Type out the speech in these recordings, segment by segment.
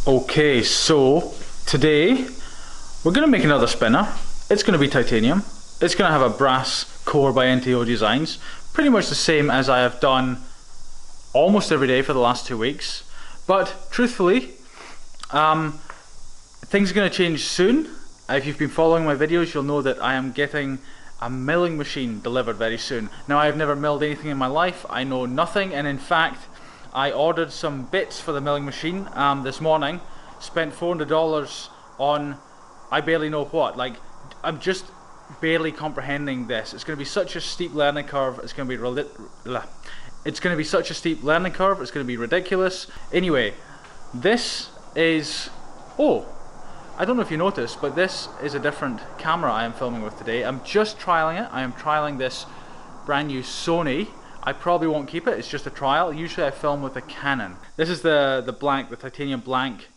Okay, so today we're going to make another spinner. It's going to be titanium. It's going to have a brass core by NTO Designs, pretty much the same as I have done almost every day for the last 2 weeks. But truthfully, things are going to change soon. If you've been following my videos, you'll know that I am getting a milling machine delivered very soon. Now, I have never milled anything in my life. I know nothing, and in fact, I ordered some bits for the milling machine this morning, spent $400 on I barely know what. Like, I'm just barely comprehending this. It's going to be such a steep learning curve. It's going to be such a steep learning curve. It's going to be ridiculous. Anyway, this is, oh, I don't know if you noticed, but this is a different camera I am filming with today. I'm just trialing it. I am trialing this brand new Sony. I probably won't keep it, it's just a trial. Usually I film with a Canon. This is the titanium blank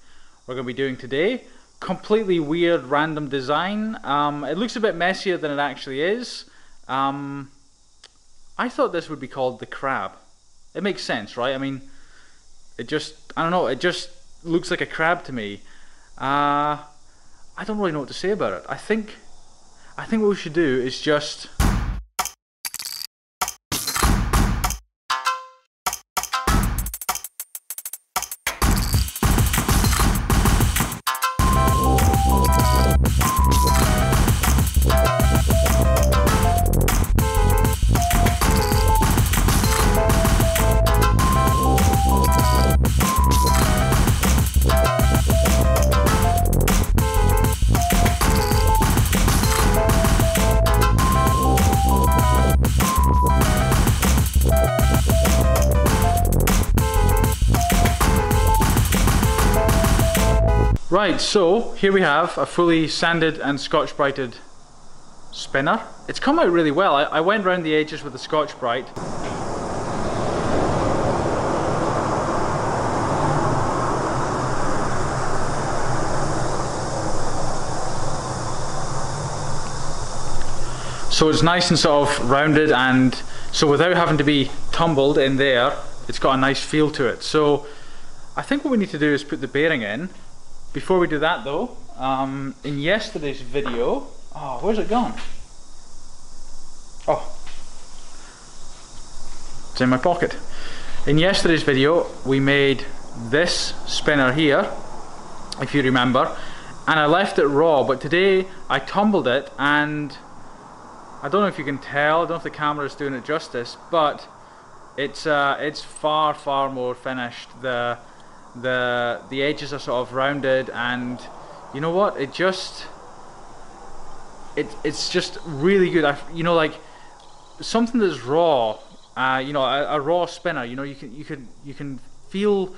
we're going to be doing today. Completely weird, random design. It looks a bit messier than it actually is. I thought this would be called the crab. It makes sense, right? I mean, I don't know, it just looks like a crab to me. I don't really know what to say about it. I think what we should do is just... Right, so here we have a fully sanded and Scotch-Brighted spinner. It's come out really well. I went around the edges with the Scotch-Brite. So it's nice and sort of rounded, and so without having to be tumbled in there, it's got a nice feel to it. So I think what we need to do is put the bearing in. Before we do that though, in yesterday's video, oh, where's it gone? Oh, it's in my pocket. In yesterday's video, we made this spinner here, if you remember, and I left it raw, but today I tumbled it, and I don't know if you can tell, I don't know if the camera is doing it justice, but it's far more finished. The edges are sort of rounded, and you know what, it's just really good. You know, like something that's raw, you know, a raw spinner, you know, you can feel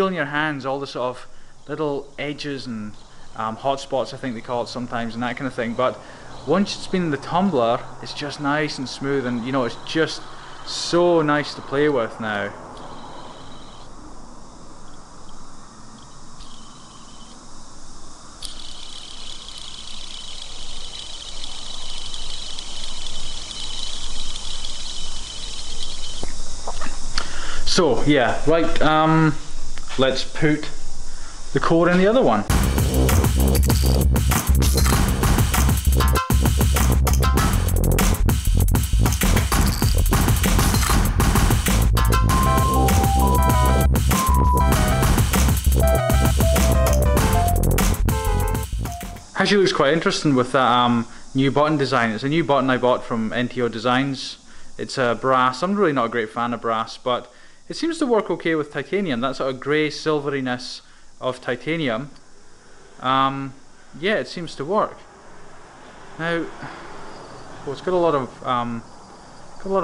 in your hands all the sort of little edges and hot spots, I think they call it sometimes, and that kind of thing. But once it's been in the tumbler, it's just nice and smooth, and you know, it's just so nice to play with now. So yeah, right, let's put the core in the other one. Actually looks quite interesting with that new button design. It's a new button I bought from NTO Designs. It's a brass. I'm really not a great fan of brass, but it seems to work okay with titanium. That sort of grey silveriness of titanium. Yeah, it seems to work. Now, well, it's got a lot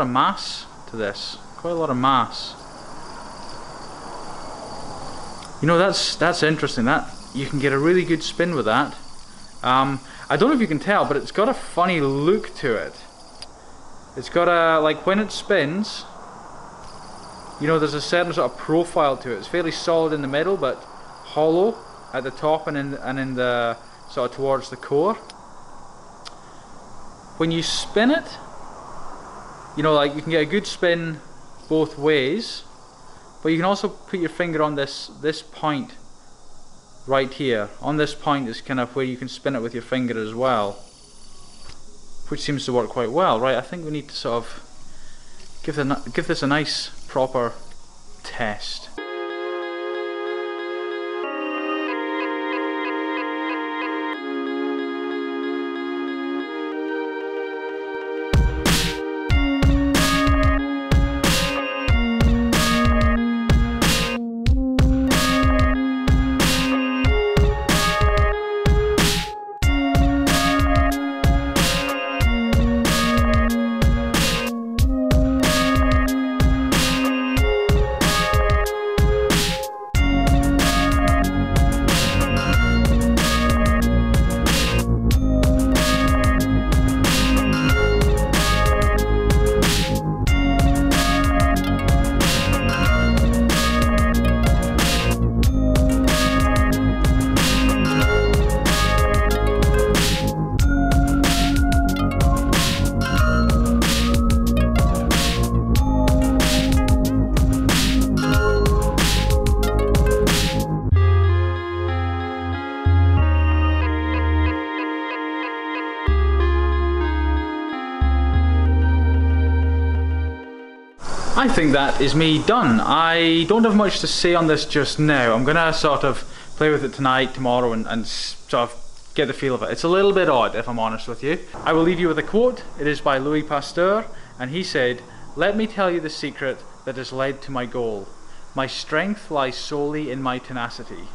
of mass to this. Quite a lot of mass. You know, that's interesting. That you can get a really good spin with that. I don't know if you can tell, but it's got a funny look to it. It's got a, like when it spins, you know, there's a certain sort of profile to it. It's fairly solid in the middle, but hollow at the top and in the sort of towards the core. When you spin it, you know, like you can get a good spin both ways, but you can also put your finger on this point right here. On this point is kind of where you can spin it with your finger as well, which seems to work quite well. Right, I think we need to sort of give this a nice proper test. I think that is me done. I don't have much to say on this just now. I'm gonna sort of play with it tonight, tomorrow, and sort of get the feel of it. It's a little bit odd, if I'm honest with you. I will leave you with a quote. It is by Louis Pasteur, and he said, "Let me tell you the secret that has led to my goal. My strength lies solely in my tenacity."